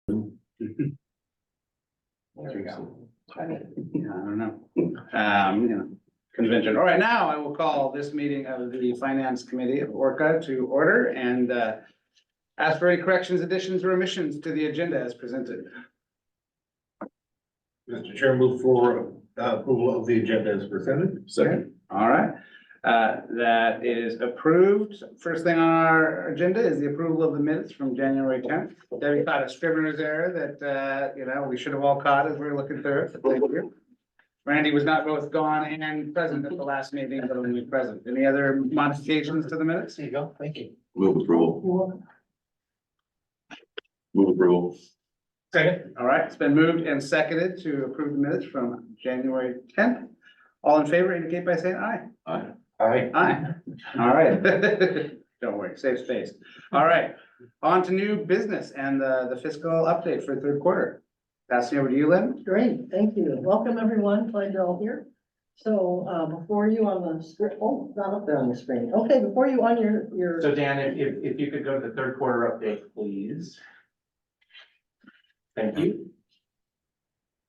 There we go. Yeah, I don't know. Convention. All right, now I will call this meeting of the Finance Committee of ORCAA to order and ask for any corrections, additions, or omissions to the agenda as presented. Mr. Chair, move for approval of the agenda as presented. Second. All right, that is approved. First thing on our agenda is the approval of the minutes from January 10th. Debbie caught a scrivener's error that, we should have all caught as we were looking through it. Thank you. Randy was not both gone and present at the last meeting, but only present. Any other modifications to the minutes? There you go. Thank you. Move approval. Move approval. Second. All right, it's been moved and seconded to approve the minutes from January 10th. All in favor indicate by saying aye. Aye. Aye. Aye. All right. Don't worry, save space. All right, on to new business and the fiscal update for the third quarter. Passing over to you, Lynn. Great, thank you. Welcome, everyone. Glad you're all here. So, before you on the screen, oh, not up there on the screen. Okay, before you on your, So Dan, if you could go to the third quarter update, please. Thank you.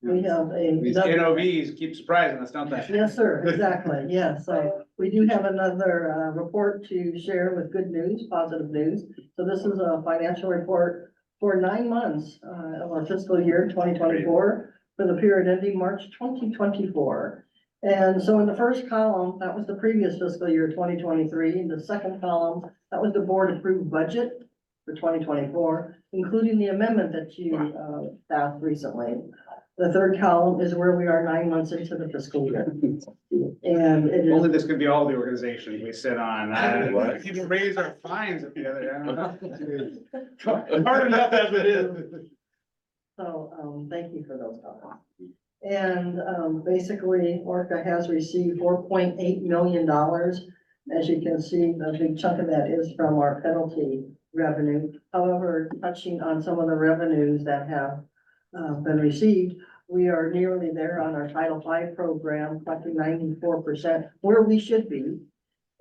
we have These another, NOVs keep surprising us, don't they? yes, sir, exactly. Yes, so we do have another, report to share with good news, positive news. So this is a financial report for 9 months, of our fiscal year 2024 for the period ending March 2024. And so in the first column, that was the previous fiscal year 2023. In the second column, that was the board approved budget for 2024, including the amendment that you passed recently. The third column is where we are 9 months into the fiscal year. And it is, Only this could be all the organizations we sit on. You can raise our fines if the other, I don't know. Hard enough as it is. so, thank you for those comments. And, basically, ORCAA has received $4.8 million. As you can see, a big chunk of that is from our penalty revenue. However, touching on some of the revenues that have been received, we are nearly there on our Title V program, collecting 94% where we should be.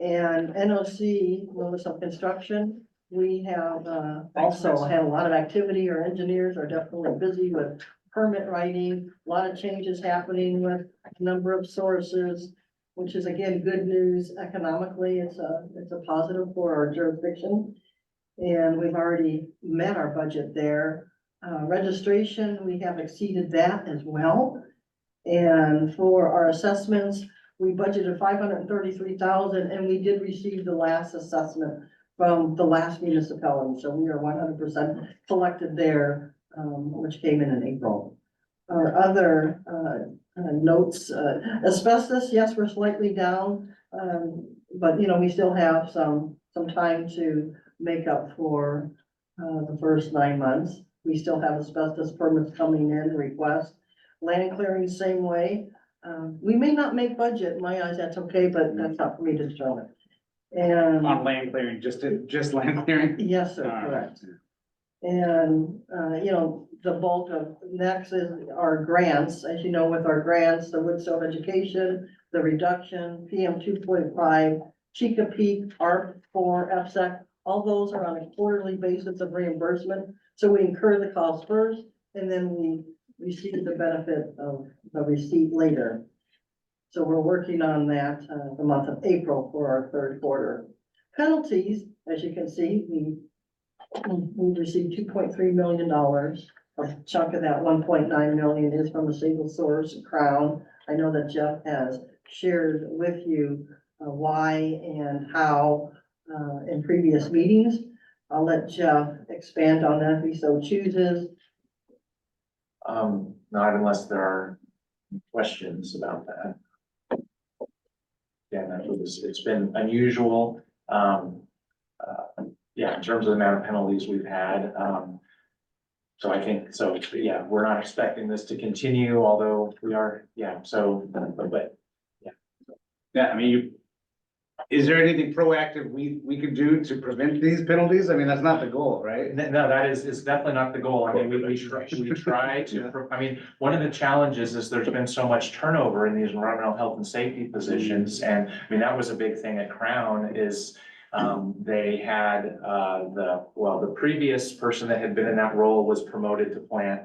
And NOC, Notice of Construction, we have also had a lot of activity. Our engineers are definitely busy with permit writing, a lot of changes happening with a number of sources, which is again, good news economically. It's a positive for our jurisdiction. And we've already met our budget there. Registration, we have exceeded that as well. And for our assessments, we budgeted 533,000 and we did receive the last assessment from the last municipality. So we are 100% collected there, which came in April. Our other notes, asbestos, yes, we're slightly down. But we still have some time to make up for the first 9 months. We still have asbestos permits coming in, requests. Land clearing, same way. We may not make budget, in my eyes, that's okay, but that's not for me to determine. And On land clearing, just land clearing. yes, sir, correct. And, the bulk of next is our grants. As you know, with our grants, the Woodstone Education, the reduction, PM 2.5, Chica Peak, ARP4, FSEC, all those are on a quarterly basis of reimbursement. So we incur the cost first, and then we receive the benefit of the receipt later. So we're working on that, the month of April for our third quarter. Penalties, as you can see, we received $2.3 million. A chunk of that 1.9 million is from a single source, Crown. I know that Jeff has shared with you why and how in previous meetings. I'll let Jeff expand on that if he so chooses. Not unless there are questions about that. Yeah, it's been unusual. Yeah, in terms of the amount of penalties we've had. So I think, yeah, we're not expecting this to continue, although we are, yeah, so, but. Yeah, I mean, is there anything proactive we could do to prevent these penalties? I mean, that's not the goal, right? No, that is definitely not the goal. I mean, we try to, I mean, one of the challenges is there's been so much turnover in these environmental health and safety positions. And I mean, that was a big thing at Crown is They had, the previous person that had been in that role was promoted to plant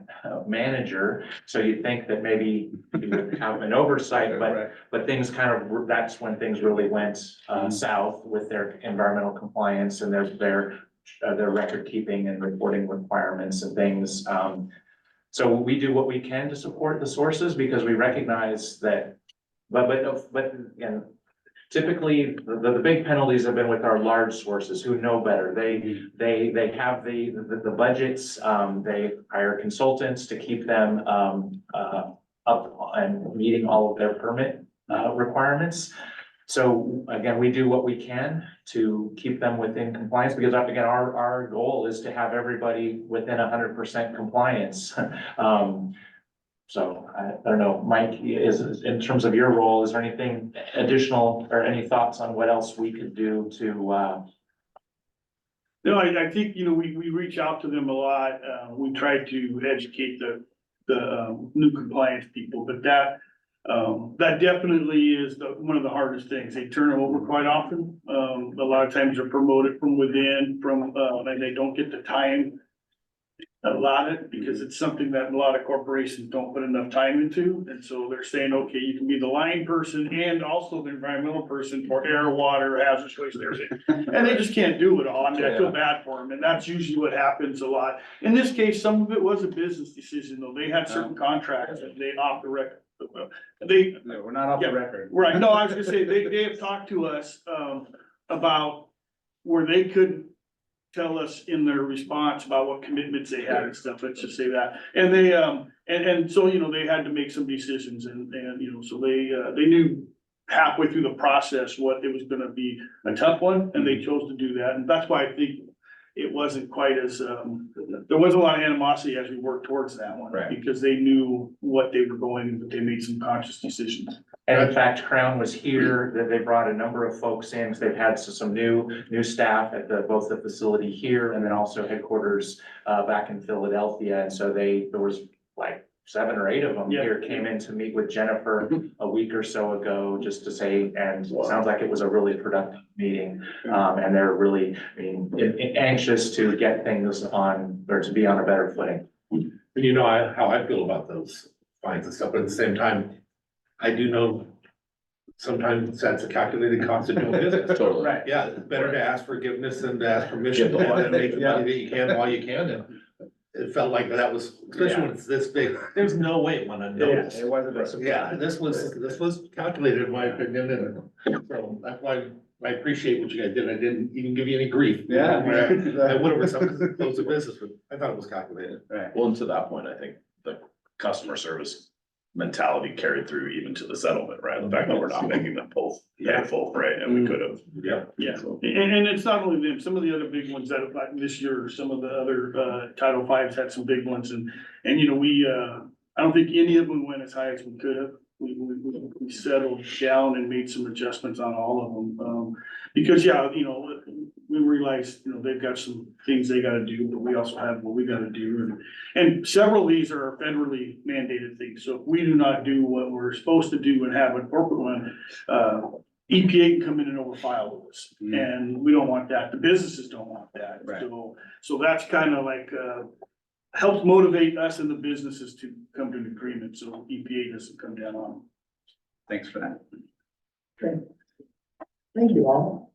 manager. So you'd think that maybe he would have an oversight, but things kind of, that's when things really went, south with their environmental compliance and their record keeping and reporting requirements and things. So we do what we can to support the sources because we recognize that, but again, typically the big penalties have been with our large sources who know better. They have the budgets, they hire consultants to keep them, up and meeting all of their permit, requirements. So again, we do what we can to keep them within compliance because again, our goal is to have everybody within 100% compliance. So I don't know, Mike, is in terms of your role, is there anything additional or any thoughts on what else we could do to, No, I think, we reach out to them a lot. We try to educate the new compliance people, but that definitely is one of the hardest things. They turn over quite often. A lot of times they're promoted from within, and they don't get the time allotted because it's something that a lot of corporations don't put enough time into. And so they're saying, okay, you can be the line person and also the environmental person for air, water, hazardous waste, everything. And they just can't do it all. I mean, I feel bad for them. And that's usually what happens a lot. In this case, some of it was a business decision, though. They had certain contracts that they off the record. No, we're not off the record. Right, no, I was gonna say, they have talked to us, about where they couldn't tell us in their response about what commitments they had and stuff, let's just say that. And they, and so, they had to make some decisions and, so they knew halfway through the process what it was gonna be a tough one, and they chose to do that, and that's why I think it wasn't quite as, there wasn't a lot of animosity as we worked towards that one. Right. Because they knew what they were going, but they made some conscious decisions. and in fact, Crown was here, that they brought a number of folks in, because they've had some new staff at both the facility here and then also headquarters, back in Philadelphia. And so there was like 7 or 8 of them Yeah. here came in to meet with Jennifer a week or so ago, just to say, and it sounds like it was a really productive meeting. And they're really, anxious to get things on, or to be on a better footing. You know, how I feel about those fines and stuff, but at the same time, I do know sometimes that's a calculated cost of doing business. Totally. Right. Yeah, it's better to ask forgiveness than to ask permission Get the and make the Yeah. money that you can while you can, and it felt like that was, especially when it's this big, there's no way it went unnoticed. It wasn't. Yeah, this was calculated in my opinion, and so that's why I appreciate what you guys did. I didn't even give you any grief. Yeah. I would have, or something, because it closed the business, but I thought it was calculated. Right. Well, and to that point, I think the customer service mentality carried through even to the settlement, right? The fact that we're not making them pay full freight, and we could have. Yeah. Yeah, and it's not only them, some of the other big ones that like this year, some of the other Title V's had some big ones and we, I don't think any of them went as high as we could have. We settled down and made some adjustments on all of them, because we realized, they've got some things they gotta do, but we also have what we gotta do. And several of these are federally mandated things, so if we do not do what we're supposed to do and have a corporate one, EPA can come in and overfile with us, and we don't want that, the businesses don't want that. Right. So that's kind of like, helps motivate us and the businesses to come to an agreement, so EPA doesn't come down on them. Thanks for that. Thank you all.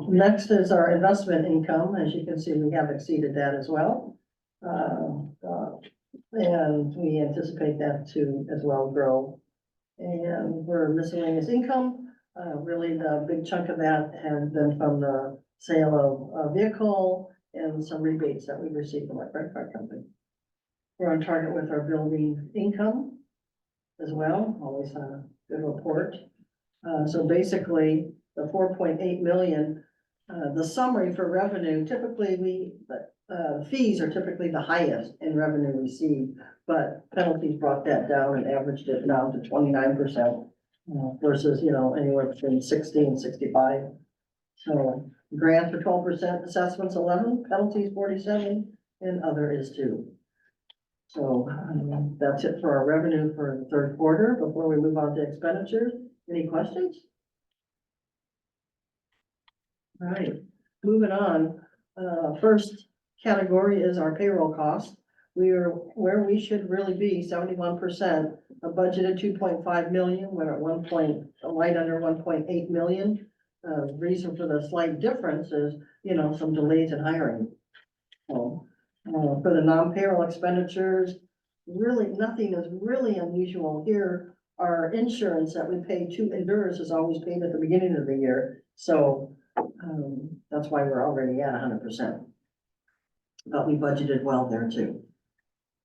Next is our investment income. As you can see, we have exceeded that as well. And we anticipate that to as well grow. And for miscellaneous income, really the big chunk of that has been from the sale of a vehicle and some rebates that we received from our credit card company. We're on target with our building income as well, always a good report. So basically, the 4.8 million, the summary for revenue, typically fees are typically the highest in revenue received, but penalties brought that down and averaged it down to 29%, versus, anywhere between 60 and 65. So grants are 12%, assessments 11, penalties 47, and other is 2. So that's it for our revenue for the third quarter. Before we move on to expenditures, any questions? All right, moving on. First category is our payroll cost. We are where we should really be, 71%. A budgeted 2.5 million, we're at right under 1.8 million. Reason for the slight difference is, some delays in hiring. So, for the non-payroll expenditures, really, nothing is really unusual here. Our insurance that we pay to Endurance is always paid at the beginning of the year, so, that's why we're already at 100%. But we budgeted well there too.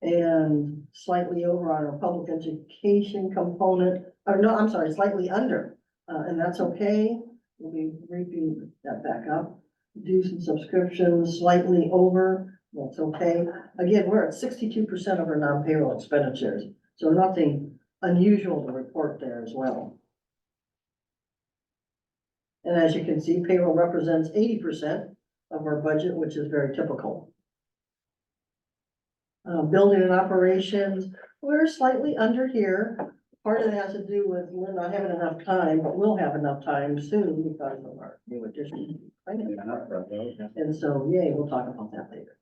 And slightly over on our public education component, or no, I'm sorry, slightly under, and that's okay. We'll be reaping that back up. Dues and subscriptions slightly over, that's okay. Again, we're at 62% of our non-payroll expenditures, so nothing unusual to report there as well. And as you can see, payroll represents 80% of our budget, which is very typical. Building and operations, we're slightly under here. Part of it has to do with we're not having enough time, but we'll have enough time soon because of our new addition. And so, yay, we'll talk about that later.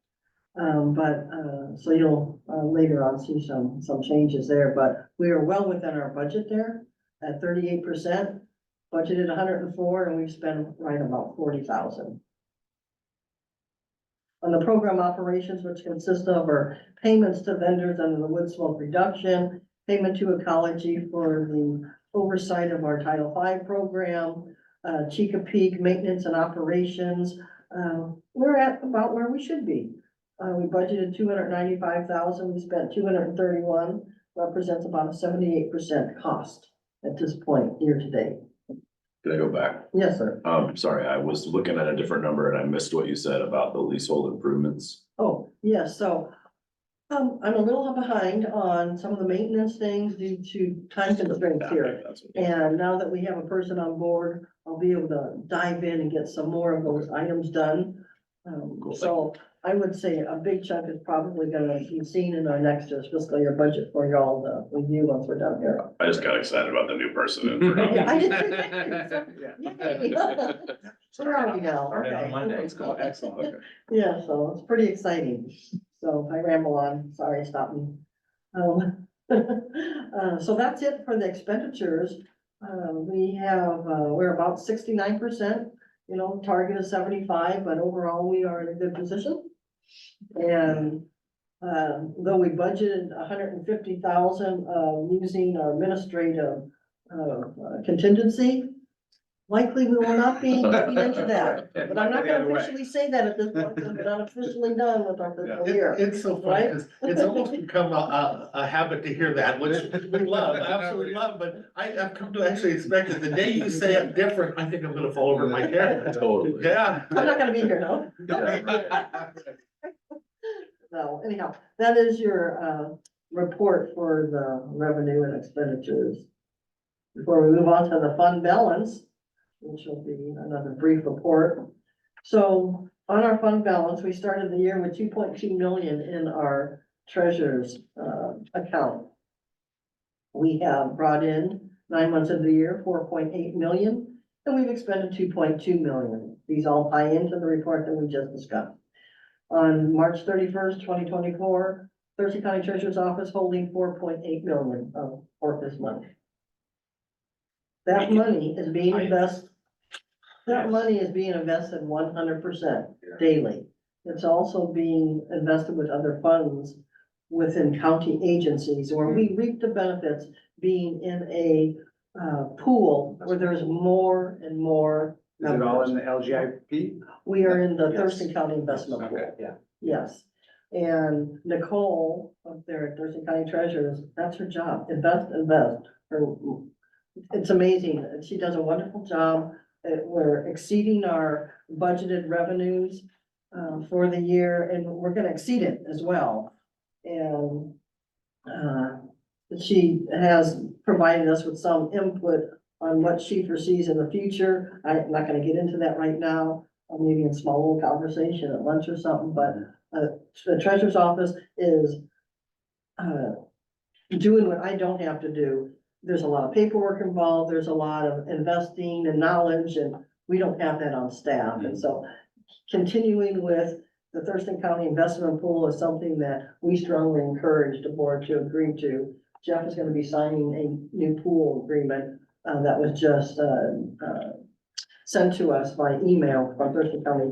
So you'll later on see some changes there, but we are well within our budget there at 38%, budgeted 104, and we've spent right about 40,000. On the program operations, which consist of our payments to vendors under the wood smoke reduction, payment to Ecology for the oversight of our Title V program, Chica Peak maintenance and operations, we're at about where we should be. We budgeted 295,000, we spent 231, represents about a 78% cost at this point, year to date. Can I go back? Yes, sir. Sorry, I was looking at a different number and I missed what you said about the leasehold improvements. Oh, yes, so I'm a little behind on some of the maintenance things due to time constraints here. That's what- And now that we have a person on board, I'll be able to dive in and get some more of those items done. Cool. So I would say a big chunk is probably gonna be seen in our next fiscal year budget for y'all to review once we're done here. I just got excited about the new person and forgot. Yeah, I did. Yay. Where are we now? Started on Okay. Monday. Let's go. Excellent. Okay. Yeah, so it's pretty exciting. So if I ramble on, sorry, stop me. So that's it for the expenditures. We're about 69%, target is 75, but overall we are in a good position. And though we budgeted 150,000 using our administrative contingency, likely we will not be looking into that. But I'm not gonna officially say that at this point, because we're not officially done with our fiscal year. It's so funny, because it's almost become a habit to hear that, which we love, absolutely love, but I've come to actually expect it. The day you say it different, I think I'm gonna fall over in my chair. Totally. Yeah. I'm not gonna be here, no? No, anyhow, that is your report for the revenue and expenditures. Before we move on to the fund balance, which will be another brief report. So on our fund balance, we started the year with 2.2 million in our treasurer's account. We have brought in 9 months of the year, 4.8 million, and we've expended 2.2 million. These all tie into the report that we just discussed. On March 31st, 2024, Thurston County Treasurer's Office holding 4.8 million of ORCAA's money. That money is being invested. That money is being invested 100% daily. It's also being invested with other funds within county agencies, where we reap the benefits being in a pool where there's more and more. Is it all in the LGIP? We are in the Yes. Thurston County Investment Pool. Okay, yeah. Yes, and Nicole up there at Thurston County Treasurers, that's her job, invest. It's amazing, she does a wonderful job. We're exceeding our budgeted revenues for the year, and we're gonna exceed it as well. And she has provided us with some input on what she foresees in the future. I'm not gonna get into that right now, maybe in a small little conversation at lunch or something, but the treasurer's office is doing what I don't have to do. There's a lot of paperwork involved, there's a lot of investing and knowledge, and we don't have that on staff, and so continuing with the Thurston County Investment Pool is something that we strongly encourage the board to agree to. Jeff is gonna be signing a new pool agreement, that was just, sent to us by email from Thurston County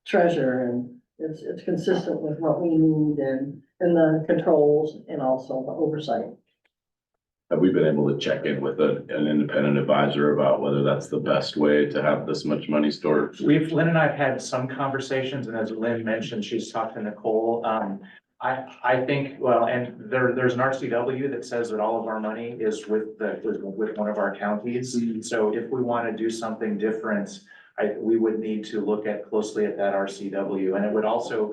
Treasurer, and it's consistent with what we need and the controls and also the oversight. Have we been able to check in with an independent advisor about whether that's the best way to have this much money stored? Lynn and I have had some conversations, and as Lynn mentioned, she's talked to Nicole. I think, well, and there's an RCW that says that all of our money is with one of our counties. So if we want to do something different, we would need to look closely at that RCW, and it would also,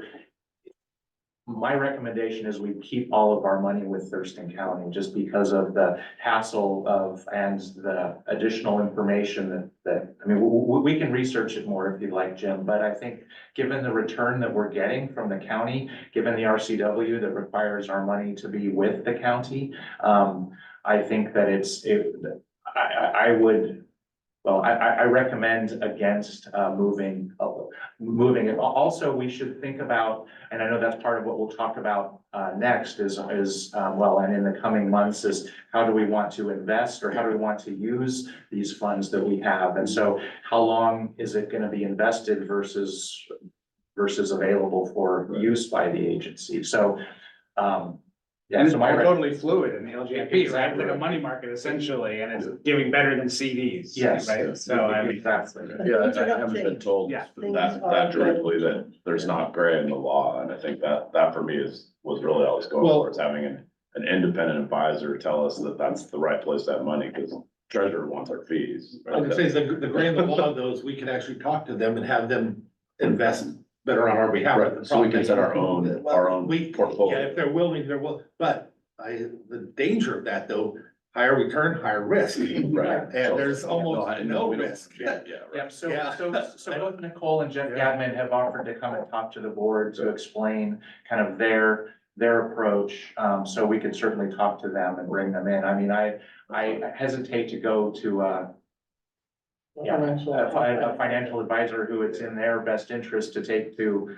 my recommendation is we keep all of our money with Thurston County, just because of the hassle and the additional information that, I mean, we can research it more if you like, Jim, but I think given the return that we're getting from the county, given the RCW that requires our money to be with the county, I think that I recommend against moving it. Also, we should think about, and I know that's part of what we'll talk about next is well, and in the coming months, is how do we want to invest, or how do we want to use these funds that we have? And so how long is it going to be invested versus available for use by the agency? So, yeah, And so it's my totally fluid in the LGFP, right? It's Exactly. like a money market essentially, and it's giving better than CDs. Yes. Right, so I mean, exactly. Yeah, Things are I gonna haven't been change. told Yeah. that directly, that there's not gray in the law, and I think that for me was really all I was going Well- for, is having an independent advisor tell us that that's the right place to have money, because treasurer wants our fees. I would say the grand law of those, we can actually talk to them and have them invest better on our behalf. Right, so we can set our own portfolio. Yeah, if they're willing, but the danger of that though, higher return, higher risk. Right. And there's almost no we don't- risk. Yeah, Yeah, right. so Yeah. both Nicole and Jeff Gadman have offered to come and talk to the board to explain kind of their approach. So we could certainly talk to them and bring them in. I mean, I hesitate to go to a financial advisor who it's in their best interest to take to.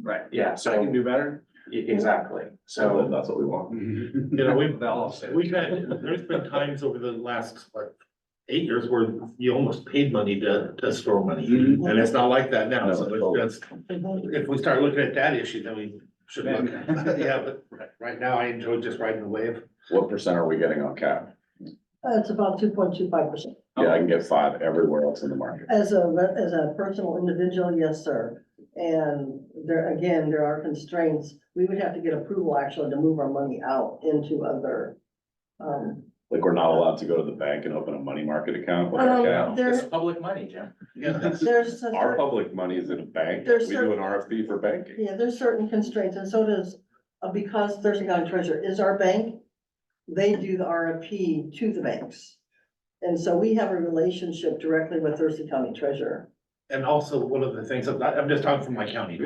right, Yeah, I so can do better. exactly. So So, that's what we want. You know, there's been times over the last, 8 years where you almost paid money to store money. Mhm. And it's not like that now, so No, it's just, if we start looking at that issue, then we should look. Yeah, but right now I enjoy just riding the wave. What percent are we getting on cap? It's about 2.25%. Yeah, I can get 5 everywhere else in the market. As a personal individual, yes, sir. And there are constraints. We would have to get approval actually to move our money out into other, Like, we're not allowed to go to the bank and open a money market account with our cap. it's public money, Jim. Yeah. there's, Our public money is in a bank. We There's do an RFP for banking. yeah, there's certain constraints, and so does, because Thurston County Treasurer is our bank, they do the RFP to the banks. And so we have a relationship directly with Thurston County Treasurer. And also, one of the things, I'm just talking from my county,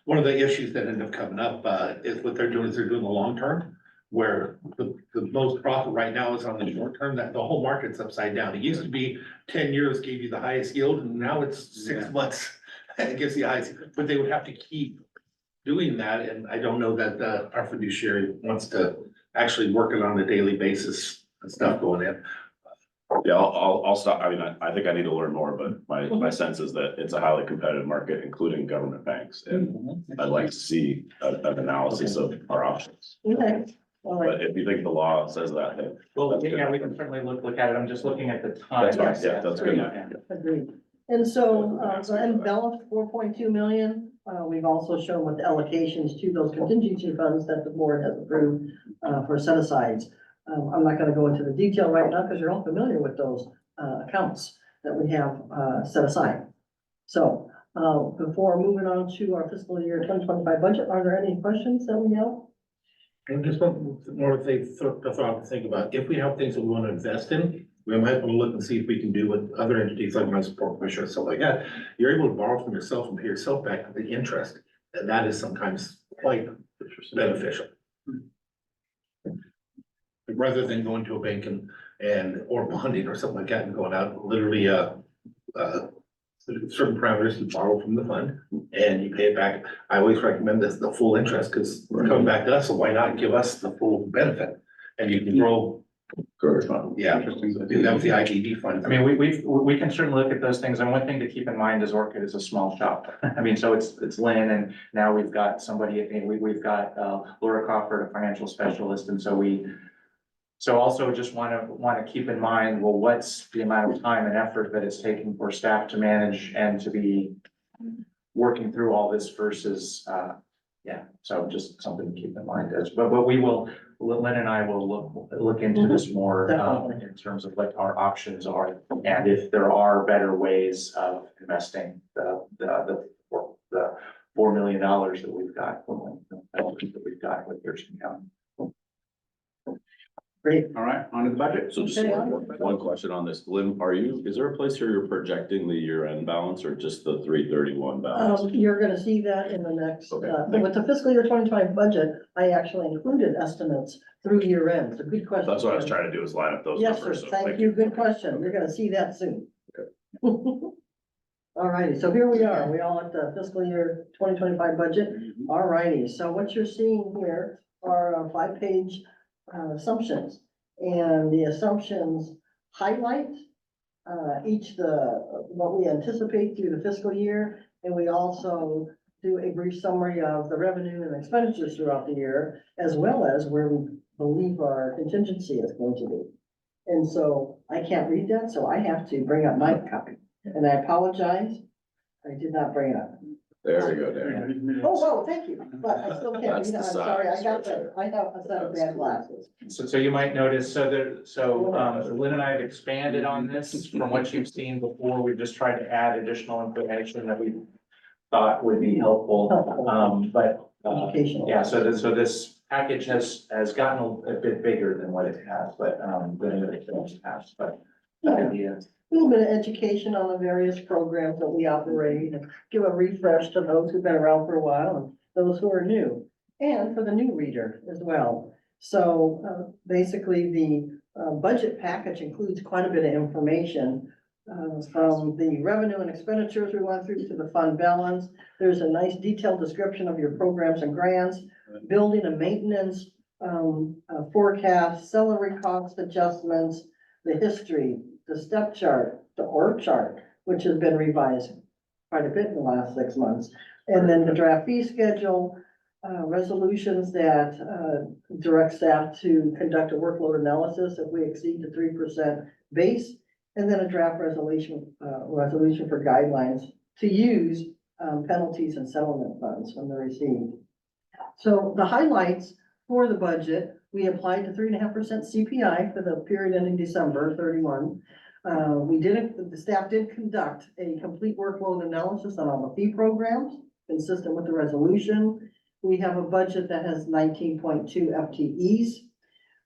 one of the issues that end up coming up, is what they're doing the long term. Where the most profit right now is on the short term, that the whole market's upside down. It used to be 10 years gave you the highest yield, and now it's 6 months. It gives you the highest, but they would have to keep doing that, and I don't know that, our fiduciary wants to actually work it on a daily basis and stuff going in. Yeah, I'll stop. I mean, I think I need to learn more, but my sense is that it's a highly competitive market, including government banks. And I'd like to see an analysis of our options. Okay, all right. But if you think the law says that, then Well, That's good. yeah, we can certainly look at it. I'm just looking at the time. that's fine. Yeah, that's good. Agreed. And so, the enveloped 4.2 million, we've also shown with the allocations to those contingency funds that the board has approved, for set asides. I'm not gonna go into the detail right now because you're all familiar with those, accounts that we have, set aside. So, before moving on to our fiscal year 2025 budget, are there any questions that we have? And just one more thing, thought to think about, if we have things that we want to invest in, we might want to look and see if we can do what other entities like my support commissioner, stuff like that. You're able to borrow from yourself and pay yourself back the interest, and that is sometimes quite beneficial. Rather than going to a bank or bonding or something like that and going out, literally, certain parameters, you borrow from the fund and you pay it back. I always recommend this, the full interest, because it's coming back to us, so why not give us the full benefit? And you can grow, Garbage fund. yeah, that was the IDD fund. I mean, we can certainly look at those things, and one thing to keep in mind is ORCAA is a small shop. I mean, so it's Lynn, and now we've got somebody, and we've got Laura Crawford, a financial specialist, and so also just wanna keep in mind, well, what's the amount of time and effort that it's taking for staff to manage and to be working through all this versus, yeah, so just something to keep in mind as, but we will, Lynn and I will look into this more, Definitely. in terms of what our options are, and if there are better ways of investing the $4 million that we've got, that we've got with Thurston County. Great. All right, on to the budget. So just Okay, one question on this, Lynn, is there a place here you're projecting the year-end balance or just the 331 balance? You're gonna see that in the next, Okay. with the fiscal year 2025 budget, I actually included estimates through year end. So good question. That's what I was trying to do, is line up those Yes, sir. numbers. So Thank you. Good question. You're gonna see that soon. Okay. All righty, so here we are. We all at the fiscal year 2025 budget. All righty, so what you're seeing here are 5-page assumptions. And the assumptions highlight what we anticipate through the fiscal year. And we also do a brief summary of the revenue and expenditures throughout the year, as well as where we believe our contingency is going to be. And so I can't read that, so I have to bring up my copy. And I apologize, I did not bring it up. There you go, Darren. Oh, whoa, thank you, but I still can't That's read it. the I'm sorry, I size got right that. I have a set of bad glasses. So you might notice, so Lynn and I have expanded on this from what you've seen before. We've just tried to add additional information that we thought would be helpful. But Educational. yeah, so this package has gotten a bit bigger than what it has, but than it has, but the idea. A little bit of education on the various programs that we operate, and give a refresh to those who've been around for a while and those who are new, and for the new reader as well. So basically, the budget package includes quite a bit of information from the revenue and expenditures we went through to the fund balance. There's a nice detailed description of your programs and grants, building and maintenance, forecast, salary cost adjustments, the history, the step chart, the org chart, which has been revised quite a bit in the last 6 months. And then the draft fee schedule, resolutions that direct staff to conduct a workload analysis if we exceed the 3% base. And then a draft resolution for guidelines to use penalties and settlement funds when they're received. So the highlights for the budget, we applied to 3.5% CPI for the period ending December 31. The staff did conduct a complete workload analysis on all the fee programs, consistent with the resolution. We have a budget that has 19.2 FTEs.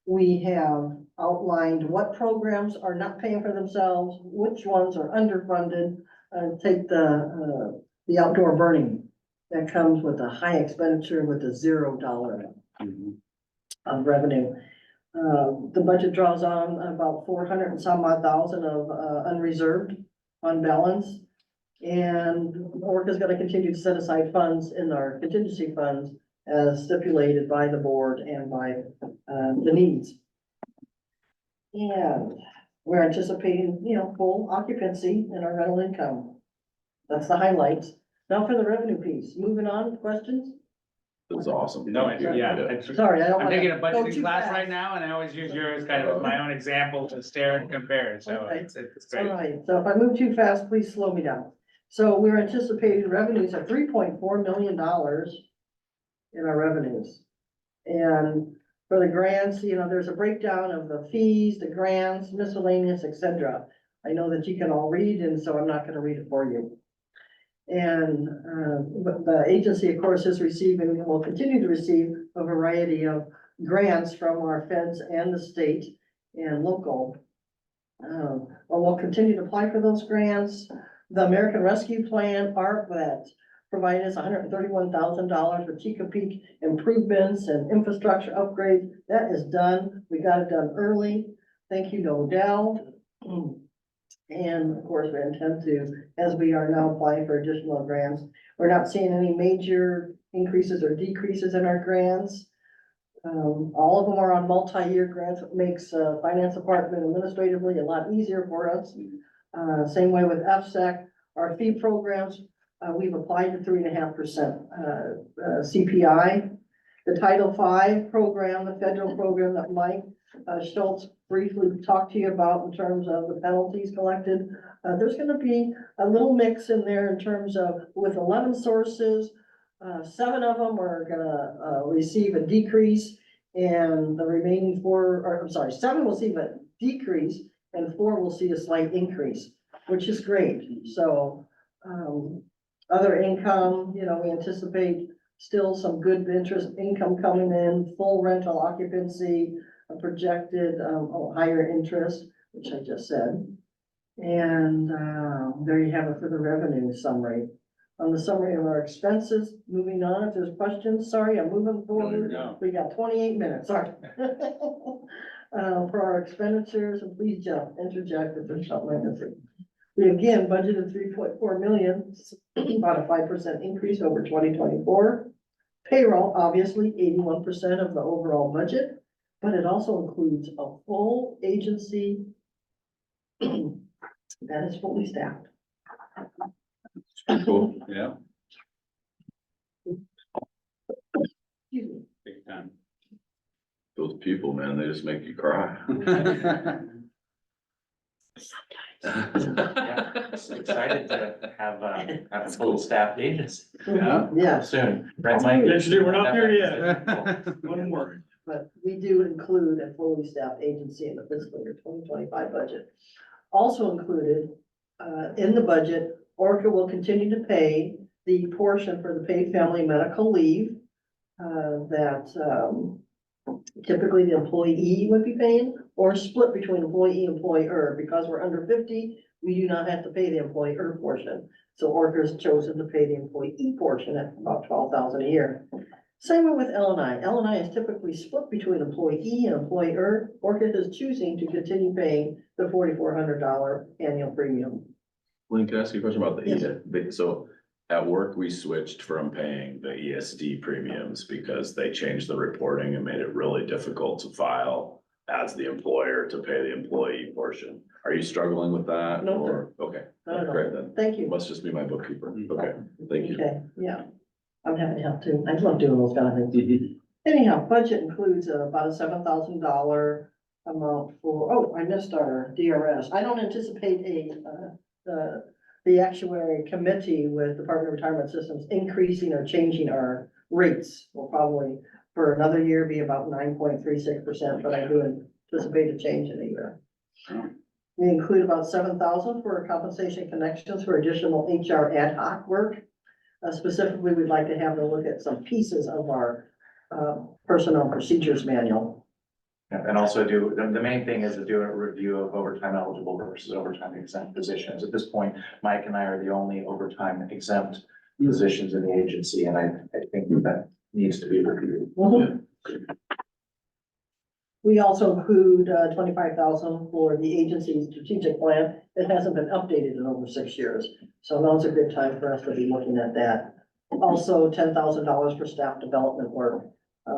We have outlined what programs are not paying for themselves, which ones are underfunded. Take the outdoor burning that comes with a high expenditure with a $0 of revenue. The budget draws on about 400 and some odd thousand of unreserved fund balance. And ORCAA is going to continue to set aside funds in our contingency funds as stipulated by the board and by the needs. And we're anticipating, full occupancy in our rental income. That's the highlights. Now for the revenue piece. Moving on, questions? It was awesome. No, Thank you. yeah. Sorry, I don't I'm want taking a to go budgeting too class fast. right now, and I always use yours kind of as my own example to stare and compare, so Okay. it's All great. right, so if I move too fast, please slow me down. So we're anticipating revenues of $3.4 million in our revenues. And for the grants, there's a breakdown of the fees, the grants, miscellaneous, etc. I know that you can all read, and so I'm not going to read it for you. And but the agency, of course, is receiving and will continue to receive a variety of grants from our feds and the state and local. We'll continue to apply for those grants. The American Rescue Plan, ARP, that provided us $131,000 for Chesapeake improvements and infrastructure upgrades. That is done. We got it done early. Thank you to Odell. And of course, we intend to, as we are now applying for additional grants, we're not seeing any major increases or decreases in our grants. All of them are on multi-year grants, it makes, finance department administratively a lot easier for us. Same way with FSEC, our fee programs, we've applied to 3.5%, CPI. The Title V program, the federal program that Mike Schultz briefly talked to you about in terms of the penalties collected. There's gonna be a little mix in there in terms of, with 11 sources, 7 of them are gonna receive a decrease, and the remaining 4, or I'm sorry, 7 will see a decrease, and 4 will see a slight increase, which is great. So, other income, you know, we anticipate still some good interest income coming in, full rental occupancy, a projected, higher interest, which I just said. And, there you have it for the revenue summary. On the summary of our expenses, moving on, if there's questions, sorry, I'm moving forward. We got 28 minutes, sorry. For our expenditures, and please interject if there's something I'm missing. We again budgeted 3.4 million, about a 5% increase over 2024. Payroll, obviously 81% of the overall budget, but it also includes a full agency that is fully staffed. Cool, yeah, Excuse me. big time. Those people, man, they just make you cry. Yeah, so excited to have a full staff agency Yeah. Yeah, soon, right, Mike? Yes, we're not there yet. One more. but we do include a fully staffed agency in the fiscal year 2025 budget. Also included, in the budget, ORCAA will continue to pay the portion for the paid family medical leave, that, typically the employee would be paying, or split between employee and employer. Because we're under 50, we do not have to pay the employer portion. So ORCAA has chosen to pay the employee portion at about $12,000 a year. Same way with L&I. L&I is typically split between employee and employer. ORCAA is choosing to continue paying the $4,400 annual premium. Lynn, can I ask you a question about Yes. so at work, we switched from paying the ESD premiums because they changed the reporting and made it really difficult to file as the employer to pay the employee portion. Are you struggling with that? No, Or, okay, No, no, great then. Thank It you. must just be my bookkeeper. Okay, thank you. Okay, yeah. I'm happy to help too. I love doing those kind of things. Anyhow, budget includes about a $7,000 amount for, oh, I missed our DRS. I don't anticipate the actuary committee with Department of Retirement Systems increasing or changing our rates. Will probably for another year be about 9.36%, but I do anticipate a change in a year. We include about 7,000 for compensation connections for additional HR ad hoc work. Specifically, we'd like to have them look at some pieces of our personnel procedures manual. Yeah, and also the main thing is to do a review of overtime eligible versus overtime exempt positions. At this point, Mike and I are the only overtime exempt positions in the agency, and I think that needs to be reviewed. We also include 25,000 for the agency's strategic plan. It hasn't been updated in over 6 years, so now's a good time for us to be looking at that. Also, $10,000 for staff development work.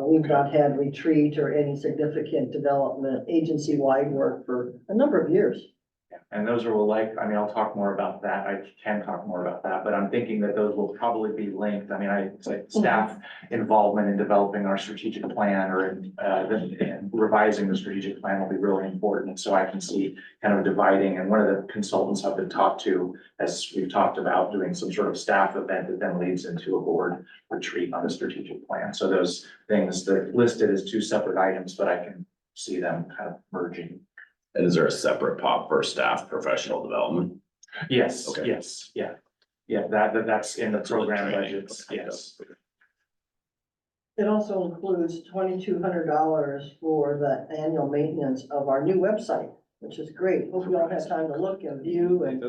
We've not had retreat or any significant development agency-wide work for a number of years. Yeah, and those are I'll talk more about that. I can talk more about that, but I'm thinking that those will probably be linked. I mean, it's like staff involvement in developing our strategic plan or in revising the strategic plan will be really important. So I can see kind of dividing, and one of the consultants I've been talked to, as we've talked about, doing some sort of staff event that then leads into a board retreat on the strategic plan. So those things that are listed as 2 separate items, but I can see them kind of merging. And is there a separate pot for staff professional development? Yes, Okay. yes, yeah. Yeah, that's in the That's where the program training budgets, comes up. yes. It also includes $2,200 for the annual maintenance of our new website, which is great. Hope you all have time to look and view and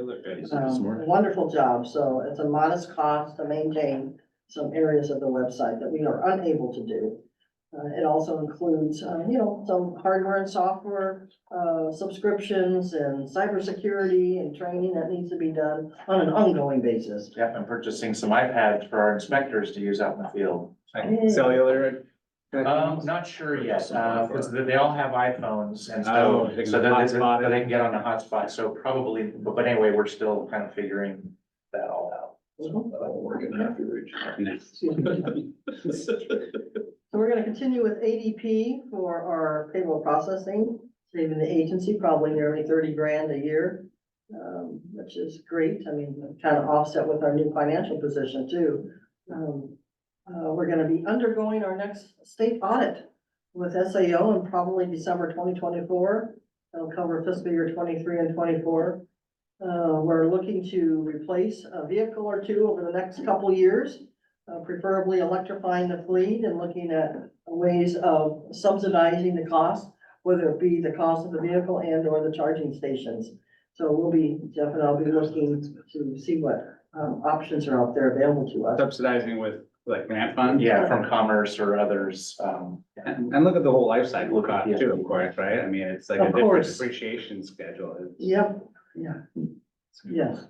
wonderful job. So it's a modest cost to maintain some areas of the website that we are unable to do. It also includes, some hardware and software, subscriptions and cybersecurity and training that needs to be done on an ongoing basis. Yeah, I'm purchasing some iPads for our inspectors to use out in the field. Cellular. Not sure yet, because they all have iPhones and Oh, so, they can so that hotspot it. they can get on the hotspot, so probably, but anyway, we're still kind of figuring that all out. So we're gonna continue with ADP for our payroll processing, saving the agency probably nearly 30 grand a year. Which is great. I mean, kind of offset with our new financial position too. We're gonna be undergoing our next state audit with SAO in probably December 2024. That'll cover fiscal year 23 and 24. We're looking to replace a vehicle or two over the next couple years, preferably electrifying the fleet and looking at ways of subsidizing the cost, whether it be the cost of the vehicle and or the charging stations. So Jeff and I'll be looking to see what options are out there available to us. Subsidizing with like grant funds. Yeah, from Commerce or others, And look at the whole life cycle cost too, of course, right? I mean, it's like a Of different course. depreciation schedule. It's- Yep, yeah, yes.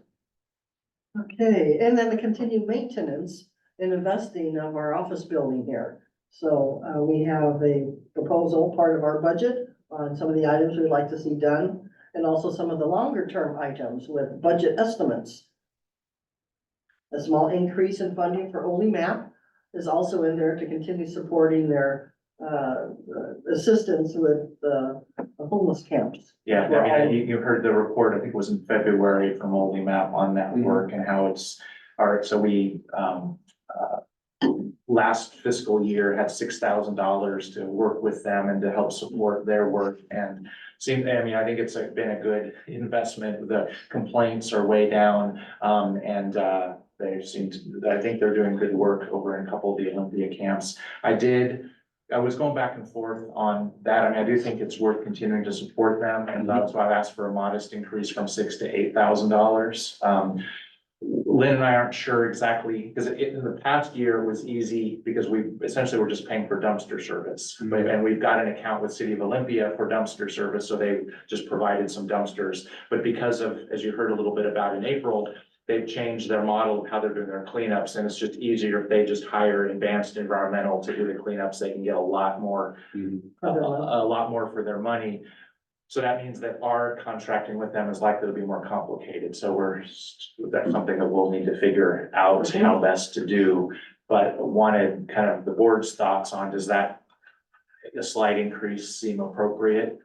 Okay, and then the continued maintenance and investing of our office building here. So, we have a proposal, part of our budget, on some of the items we'd like to see done, and also some of the longer term items with budget estimates. A small increase in funding for Only Map is also in there to continue supporting their, assistance with the homeless camps. yeah, I mean, you heard the report, I think it was in February from Only Map on that work and how it's, so we, last fiscal year had $6,000 to work with them and to help support their work and I think it's been a good investment. The complaints are way down, and, I think they're doing good work over in a couple of the Olympia camps. I was going back and forth on that. I mean, I do think it's worth continuing to support them, and that's why I've asked for a modest increase from $6,000 to $8,000. Lynn and I aren't sure exactly, because in the past year it was easy because we essentially were just paying for dumpster service. And we've got an account with City of Olympia for dumpster service, so they just provided some dumpsters. But because of, as you heard a little bit about in April, they've changed their model of how they're doing their cleanups, and it's just easier if they just hire advanced environmental to do the cleanups. They can get a lot more for their money. So that means that our contracting with them is likely to be more complicated. So that's something that we'll need to figure out how best to do. But wanted kind of the board's thoughts on, does that a slight increase seem appropriate?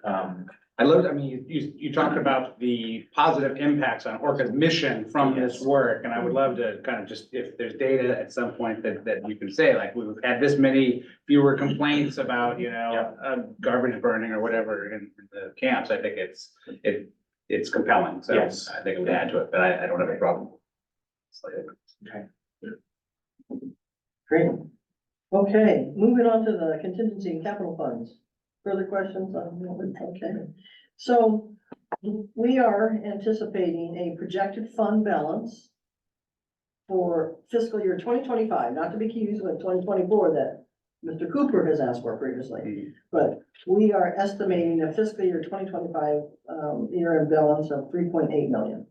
I mean, you talked about the positive impacts on ORCAA's mission from this work, and I would love to kind of just, if there's data at some point that you can say, like, we've had this many fewer complaints about, garbage burning or whatever in the camps. I think it's compelling, so Yes. I think it would add to it, but I don't have a problem. Okay. Great. Okay, moving on to the contingency and capital funds. Further questions on that? Okay. So we are anticipating a projected fund balance for fiscal year 2025, not to be confused with 2024 that Mr. Cooper has asked for previously. But we are estimating a fiscal year 2025 year-end balance of 3.8 million.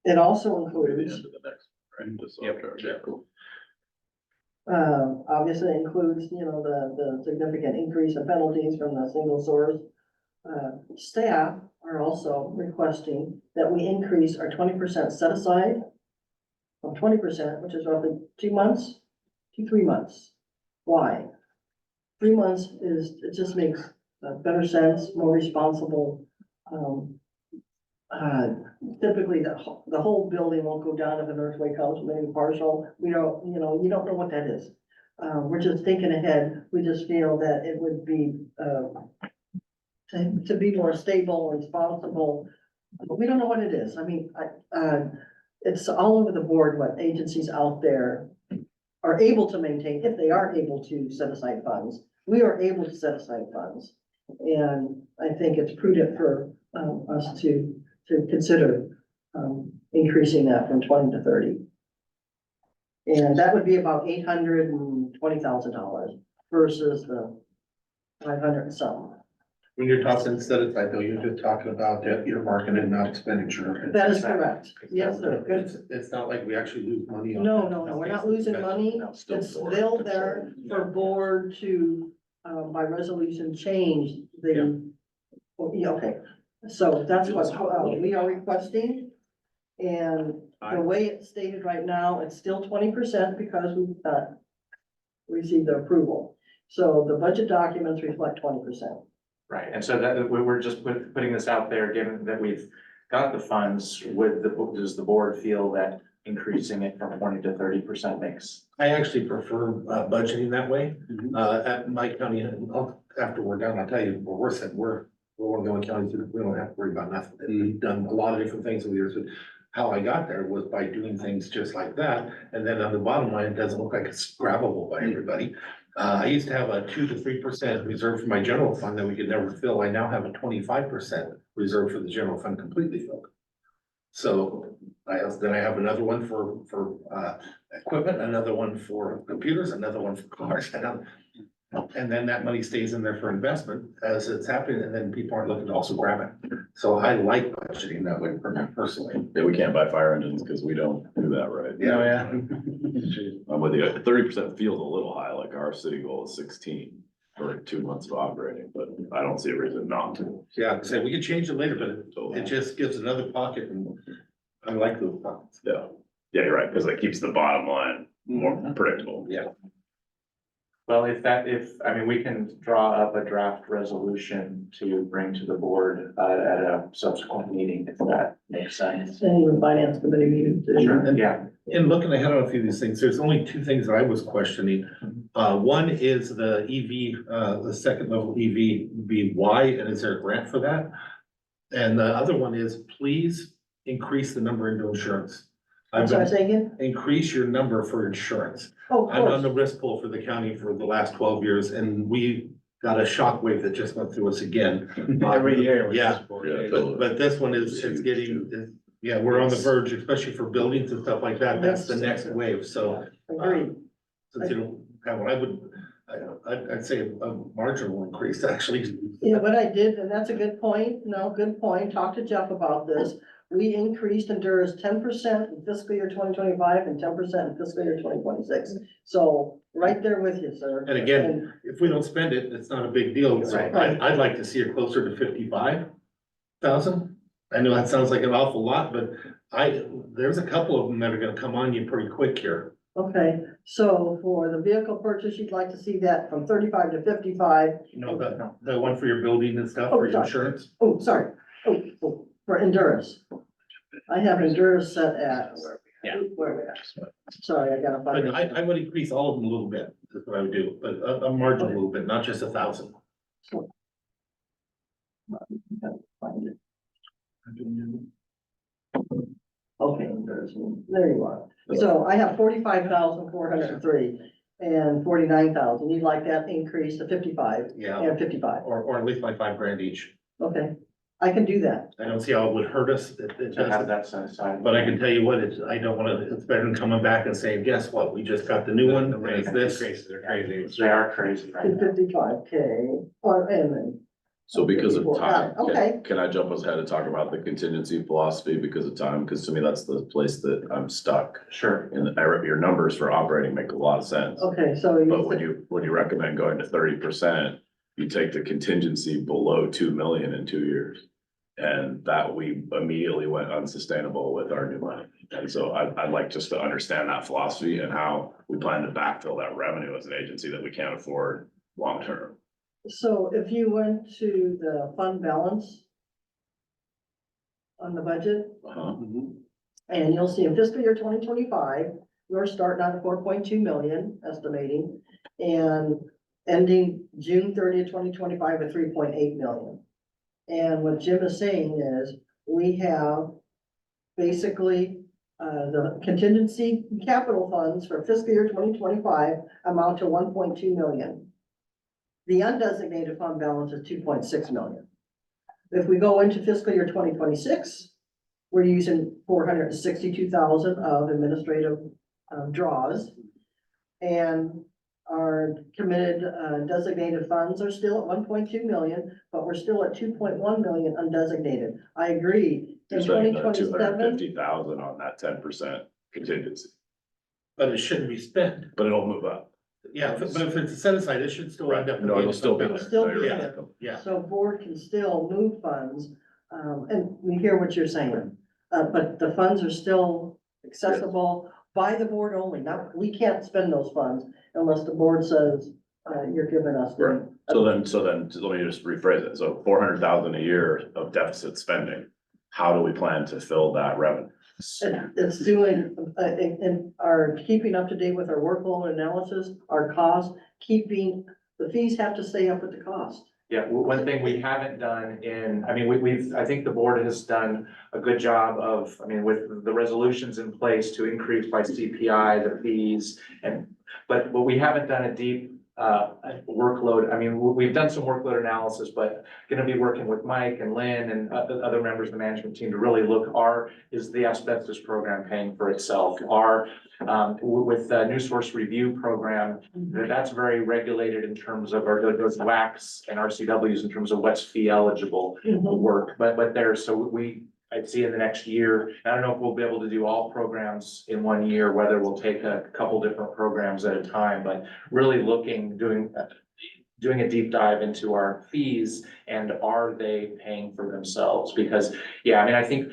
It also includes, obviously includes, the significant increase in penalties from the single source. Staff are also requesting that we increase our 20% set aside from 20%, which is roughly 2 months to 3 months. Why? 3 months it just makes better sense, more responsible. Typically the whole building won't go down if an earthquake comes, maybe partial. You don't know what that is. We're just thinking ahead. We just feel that it would be, to be more stable and responsible. But we don't know what it is. I mean, it's all over the board what agencies out there are able to maintain, if they are able to set aside funds. We are able to set aside funds. And I think it's prudent for us to consider increasing that from 20 to 30. And that would be about $820,000 versus the 500 and some. When you're talking set aside though, you're just talking about earmarking and not expenditure. That is correct. Yes, sir. It's not like we actually lose money on. No, we're not losing money. No, still It's board still control. there for board to, by resolution, change the, yeah, okay. So that's what we are requesting. And the way it's stated right now, it's still 20% because we've received the approval. So the budget documents reflect 20%. Right, and so that, we're just putting this out there, given that we've got the funds, does the board feel that increasing it from 20 to 30% makes? I actually prefer budgeting that way. Mhm. At my county, after we're done, I'll tell you, where we're sitting, we're one of the only counties that we don't have to worry about nothing. And we've done a lot of different things over the years, but how I got there was by doing things just like that. And then on the bottom line, it doesn't look like it's grabbable by everybody. I used to have a 2 to 3% reserve for my general fund that we could never fill. I now have a 25% reserve for the general fund completely filled. So then I have another one for equipment, another one for computers, another one for cars. And then that money stays in there for investment as it's happening, and then people aren't looking to also grab it. So I like budgeting that way for me personally. Yeah, we can't buy fire engines because we don't do that right. Yeah. I'm with you. 30% feels a little high, like our city goal is 16 for 2 months of operating, but I don't see a reason not to. Yeah, so we can change it later, but it just gives another pocket, and I like those pockets. Yeah, yeah, you're right, because it keeps the bottom line more predictable. Yeah. Well, I mean, we can draw up a draft resolution to bring to the board at a subsequent meeting, if that makes sense. And the finance committee meeting. too. Sure, yeah. In looking ahead on a few of these things, there's only two things that I was questioning. One is the EV, the second level EV, why, and is there a grant for that? And the other one is, please increase the number into insurance. I'm sorry, say again? Increase your number for insurance. Oh, of I'm on course. the risk pool for the county for the last 12 years, and we got a shockwave that just went through us again. Every year. Yeah, Yeah, but this one is, it's getting, yeah, we're on the verge, especially for buildings and stuff like that. That's the next wave, so. Agreed. Since you don't have one, I'd say a marginal increase, actually. Yeah, what I did, and that's a good point. No, good point. Talk to Jeff about this. We increased Endura's 10% in fiscal year 2025 and 10% in fiscal year 2026. So right there with you, sir. And again, if we don't spend it, it's not a big deal. So Right. I'd like to see it closer to 55,000. I know that sounds like an awful lot, but there's a couple of them that are gonna come on you pretty quick here. Okay, so for the vehicle purchase, you'd like to see that from 35 to 55. You know, the one for your building and stuff, Oh, for your sorry. insurance. Oh, sorry. Oh, for Endurance. I have Endurance set at. Yeah. Where are we at? Sorry, I gotta find But I would increase all of them a little bit, that's what I would do, but a margin a little bit, not just 1,000. Find it. Okay, there you are. So I have 45,403 and 49,000. You'd like that increase to 55 Yeah, and 55. or at least by $5,000 each. Okay, I can do that. I don't see how it would hurt us. It To have doesn't. that set aside. But I can tell you what, I don't wanna, it's better than coming back and saying, guess what, we just got the new one, and it's this. They're crazy. They are crazy right now. 255K, and then. So because of time, Okay. can I jump ahead and talk about the contingency philosophy because of time? Because to me, that's the place that I'm stuck. Sure. And your numbers for operating make a lot of sense. Okay, so. But when you recommend going to 30%, you take the contingency below 2 million in 2 years. And that we immediately went unsustainable with our new money. And so I'd like just to understand that philosophy and how we plan to backfill that revenue as an agency that we can't afford long-term. So if you went to the fund balance on the budget, Uh-huh. and you'll see in fiscal year 2025, we're starting out at 4.2 million estimating, and ending June 30th, 2025 at 3.8 million. And what Jim is saying is, we have basically, the contingency capital funds for fiscal year 2025 amount to 1.2 million. The undesignated fund balance is 2.6 million. If we go into fiscal year 2026, we're using 462,000 of administrative draws. And our committed, designated funds are still at 1.2 million, but we're still at 2.1 million undesignated. I agree. In You're spending another 2027, 250,000 on that 10% contingency, But it shouldn't be spent. but it'll move up. Yeah, but if it's set aside, it should still end up. No, it'll still be It'll there. still No, be you're there. right. Yeah, so board can still move funds, and we hear what you're saying. But the funds are still accessible by the board only. Now, we can't spend those funds unless the board says, you're giving us. Right. So then, let me just rephrase it. So 400,000 a year of deficit spending, how do we plan to fill that revenue? It's doing, and are keeping up to date with our workload analysis, our costs, the fees have to stay up with the cost. Yeah, one thing we haven't done I mean, I think the board has done a good job of, I mean, with the resolutions in place to increase by CPI, the fees, but we haven't done a deep workload. I mean, we've done some workload analysis, but gonna be working with Mike and Lynn and other members of the management team to really look, is the asbestos program paying for itself? With the new source review program, that's very regulated in terms of those WACs and RCWs in terms of what's fee eligible work, but I'd see in the next year, I don't know if we'll be able to do all programs in one year, whether we'll take a couple different programs at a time, but really doing a deep dive into our fees and are they paying for themselves? Because, yeah, I mean,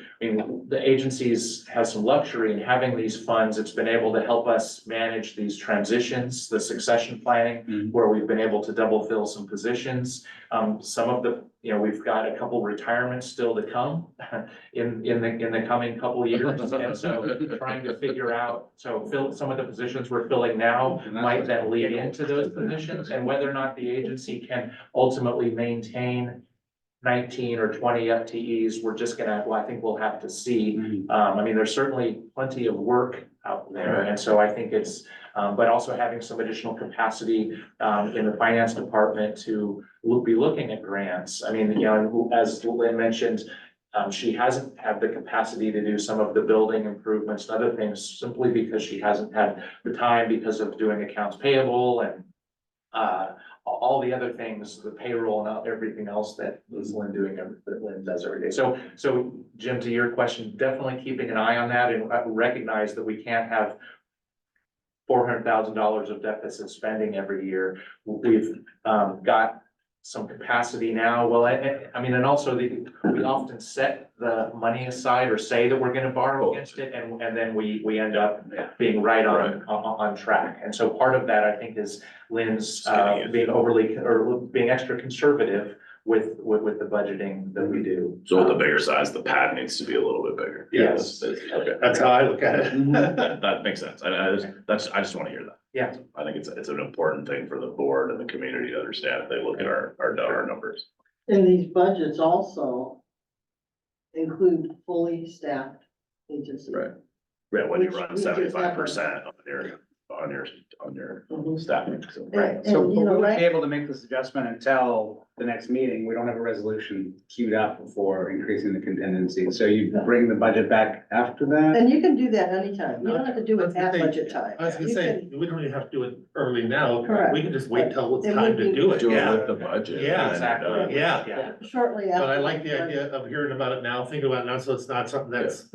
the agencies have some luxury in having these funds. It's been able to help us manage these transitions, the succession planning, where we've been able to double fill some positions. Some of we've got a couple retirements still to come in the coming couple of years. And so trying to figure out, fill some of the positions we're filling now might then lead into those positions, and whether or not the agency can ultimately maintain 19 or 20 FTEs, I think we'll have to see. I mean, there's certainly plenty of work out there. And so I think it's, but also having some additional capacity, in the finance department to be looking at grants. I mean, as Lynn mentioned, she hasn't had the capacity to do some of the building improvements and other things simply because she hasn't had the time because of doing accounts payable and, all the other things, the payroll and everything else that Lynn does every day. So Jim, to your question, definitely keeping an eye on that and recognize that we can't have $400,000 of deficit spending every year. We've got some capacity now. Well, I mean, and also we often set the money aside or say that we're gonna borrow against it, and then we end up being right on track. And so part of that, I think, is Lynn's being extra conservative with the budgeting that we do. So with the bigger size, the pad needs to be a little bit bigger. Yes. Okay. that's how I look at it. That makes sense. I just want to hear that. Yeah. I think it's an important thing for the board and the community to understand if they look at our numbers. And these budgets also include fully staffed agencies. Right. Yeah, when you Which run we just have 75% on your Mhm. staffing. So, And, So and, we you know, won't right? be able to make this adjustment until the next meeting. We don't have a resolution queued up for increasing the contingency. So you bring the budget back after that? And you can do that anytime. You don't have to do it at budget time. I was gonna You say, we don't even have to do it early now. Correct. We can just wait till it's It time would to be- do it. do it Yeah, with the budget. Yeah, and then you're done. yeah. can, shortly after. But I like the idea of hearing about it now, thinking about it now, so it's not something that's,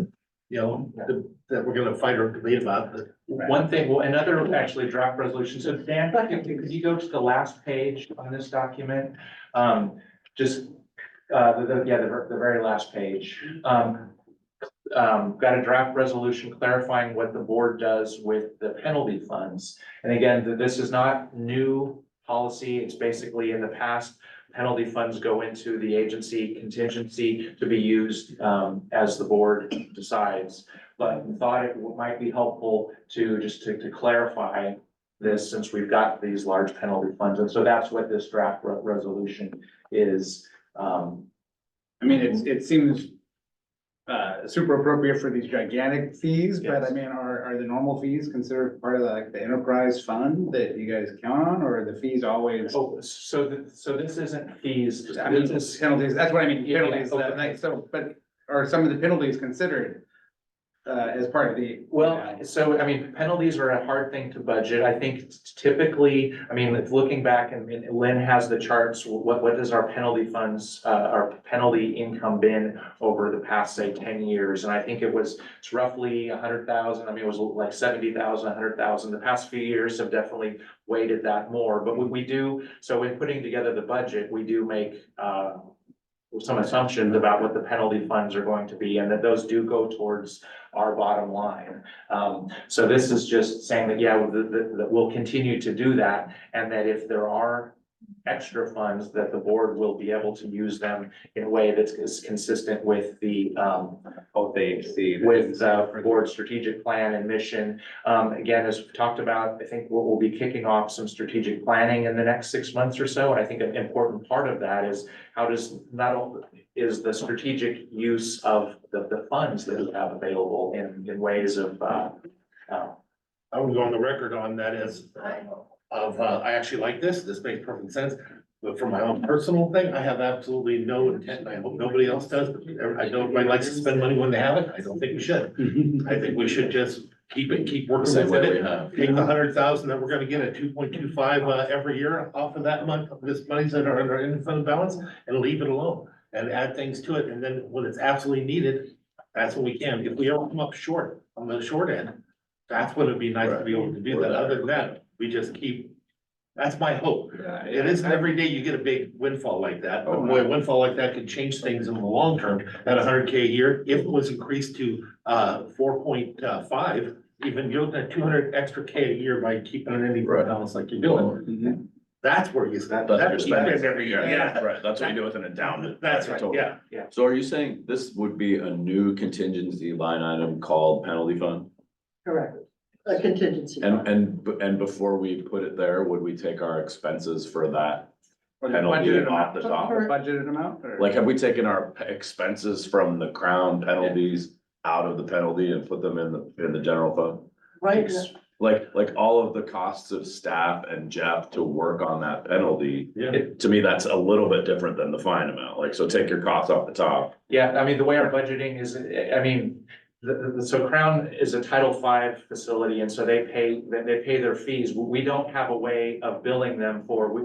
that we're gonna fight or debate about. But One thing, another actually draft resolution, so Dan, could you go to the last page on this document? The very last page. Got a draft resolution clarifying what the board does with the penalty funds. And again, this is not new policy, it's basically in the past, penalty funds go into the agency contingency to be used, as the board decides. But we thought it might be helpful to clarify this, since we've got these large penalty funds, and so that's what this draft resolution is. I mean, it seems super appropriate for these gigantic fees, but I Yes. mean, are the normal fees considered part of the enterprise fund that you guys count on, or are the fees always? Oh, so this isn't fees. I mean, This is- penalties, that's what I mean, Yeah, penalties, okay. but are some of the penalties considered as part of the? Well, so, I mean, penalties are a hard thing to budget. I think typically, I mean, if looking back and Lynn has the charts, what does our penalty funds, our penalty income been over the past, say, 10 years? And I think it's roughly 100,000. I mean, it was like 70,000, 100,000. The past few years have definitely weighted that more, but we do, so in putting together the budget, we do make, some assumptions about what the penalty funds are going to be, and that those do go towards our bottom line. So this is just saying that, yeah, that we'll continue to do that, and that if there are extra funds, that the board will be able to use them in a way that's consistent with the, with board strategic plan and mission. Again, as we've talked about, I think we'll be kicking off some strategic planning in the next 6 months or so. And I think an important part of that is how does not only is the strategic use of the funds that we have available in ways of, I would go on the record on that as, I actually like this makes perfect sense. But for my own personal thing, I have absolutely no intent, and I hope nobody else does, but I know everybody likes to spend money when they have it, I don't think we should. I think we should just keep working Same with way we it. have. Take the 100,000 that we're gonna get at 2.25 every year off of that month, this money's that are under in fund balance, and leave it alone. And add things to it, and then when it's absolutely needed, that's when we can. If we ever come up short on the short end, that's when it'd be nice to be able to do that. Other than that, we just keep, that's my hope. It isn't every day you get a big windfall like that, but boy, a windfall like that could change things in the long term. At 100K a year, if it was increased to 4.5, even you're looking at 200 extra K a year by keeping an ending Right. balance like you're doing. That's where you spend. That's That's your spending. every year, yeah. Right, that's what you do with an endowment. That's right, Totally. yeah. So are you saying this would be a new contingency line item called penalty fund? Correct. A contingency. fund. And before we put it there, would we take our expenses for that Or the penalty budgeted off the amount, top? the budgeted amount, or? Like, have we taken our expenses from the crown penalties out of the penalty and put them in the general fund? Right, Like all of the costs of staff and Jeff to work on that penalty, Yeah. to me, that's a little bit different than the fine amount. Like, so take your costs off the top. yeah, I mean, the way our budgeting is, I mean, so Crown is a Title V facility, and so they pay their fees. We don't have a way of billing them for,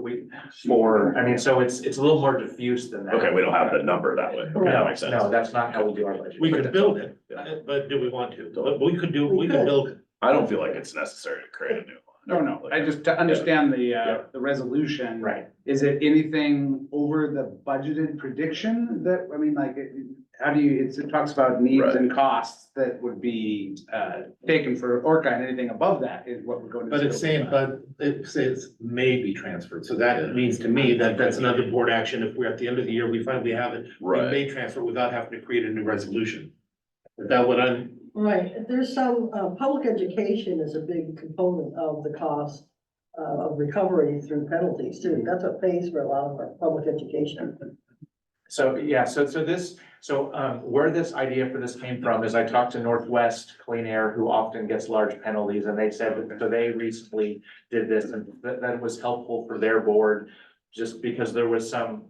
I mean, so it's a little more diffuse than that. Okay, we don't have the number that way. Okay, that makes sense. No, that's not how we do our budget. We could build it, but do we want to? But we could build it. I don't feel like it's necessary to create a new one. No, I just, to understand the resolution. Right. Is it anything over the budgeted prediction that, I mean, like, how do you, it talks about needs Right. and costs that would be, taken for ORCAA, and anything above that is what we're going to. But it's saying, but it says may be transferred, so that means to me that that's another board action. If we're at the end of the year, we find we have it, we Right. may transfer without having to create a new resolution. Is that what I'm, right. There's some, public education is a big component of the cost of recovery through penalties too. That's what pays for a lot of our public education. So, yeah, where this idea for this came from is I talked to Northwest Clean Air, who often gets large penalties, and they said that, so they recently did this, and that was helpful for their board, just because there was some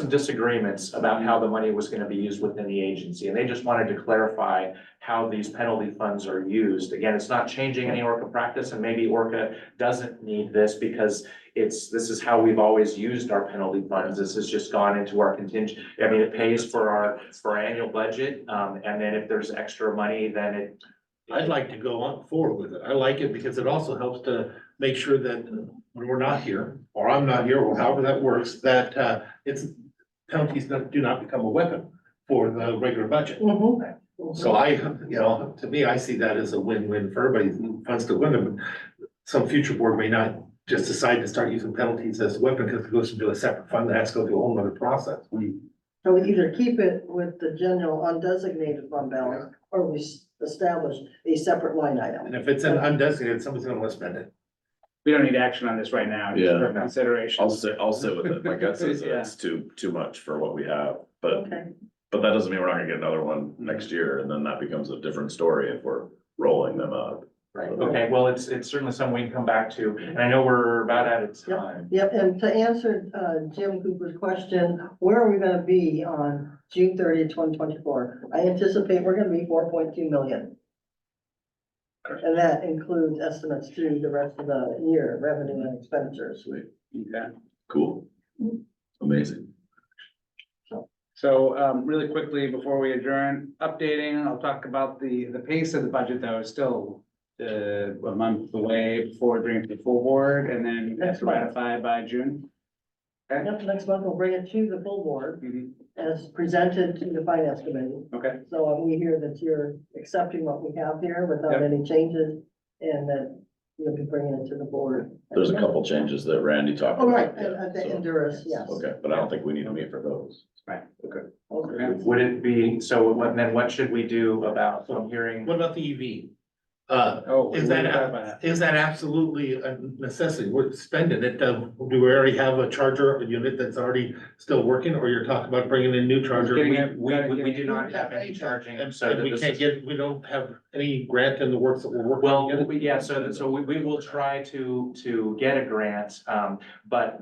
disagreements about how the money was gonna be used within the agency, and they just wanted to clarify how these penalty funds are used. Again, it's not changing any ORCAA practice, and maybe ORCAA doesn't need this because this is how we've always used our penalty funds. This has just gone into our contingent, I mean, it pays for our annual budget, and then if there's extra money, then it. I'd like to go on forward with it. I like it because it also helps to make sure that when we're not here, or I'm not here, or however that works, that it's penalties do not become a weapon for the regular budget. So to me, I see that as a win-win for everybody who wants to win them. Some future board may not just decide to start using penalties as a weapon because it goes into a separate fund that has to go through a whole other process. So we either keep it with the general undesignated fund balance, or we establish a separate line item. And if it's an undesignated, somebody's gonna want to spend it. We don't need action on this right now, just Yeah. for consideration. I'll sit with it. My gut says that Yeah. it's too much for what we have, but Okay, that doesn't mean we're not gonna get another one next year, and then that becomes a different story if we're rolling them up. Right, okay, well, it's certainly something we can come back to, and I know we're about out of time. Yep, and to answer, Jim Cooper's question, where are we gonna be on June 30th, 2024? I anticipate we're gonna be 4.2 million. And that includes estimates through the rest of the year, revenue and expenditures. Sweet, Okay. cool, amazing. So, really quickly, before we adjourn, updating, I'll talk about the pace of the budget, though, is still a month away before it brings to the full board, and then Next that's month. ratified by June. Yep, next month we'll bring it to the full board Mhm. as presented to the finance committee. Okay, So we hear that you're accepting what we have here without Yep. any changes, and that you'll be bringing it to the board. There's a couple changes that Randy talked Oh, about. right, yeah, and the so- Honduras, yes. Okay, but I don't think we need to meet for those. right, okay. Okay. Would it be, so then what should we do about, so I'm hearing, What about the EV? Oh. Is we that, didn't talk about that. is that absolutely a necessity? We're spending it. Do we already have a charger, a unit that's already still working, or you're talking about bringing in new charger? Getting we, it- we do not have any charging, And so that we this can't is. get, we don't have any grant in the works that we're working on. Well, yeah, so we will try to get a grant, but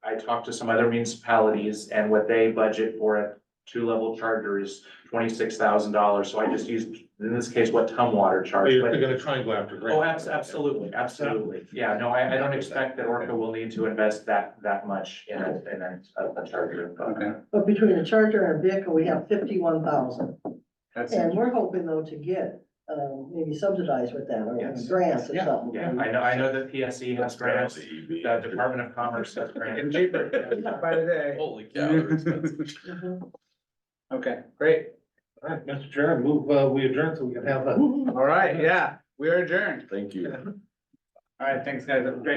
I talked to some other municipalities and what they budget for a two-level charger is $26,000, so I just used, in this case, what Tumwater Or charged. you're but- gonna try and go after grant. Oh, absolutely, absolutely. Yeah, no, I don't expect that ORCAA will need to invest that much in a charger. Okay, But between a charger and a vehicle, we have 51,000. that's, And we're hoping though to get, maybe subsidized with that, or Yes. grants or Yeah, something. Yeah, I know that PSE has grants, the Department of Commerce has getting grants. cheaper by the day. Holy cow, they're expensive. Mhm. Okay, great. All right, Mr. Chair, I move, we adjourn so we can have a. All right, yeah, we are adjourned. Thank you. All right, thanks, guys. That was great.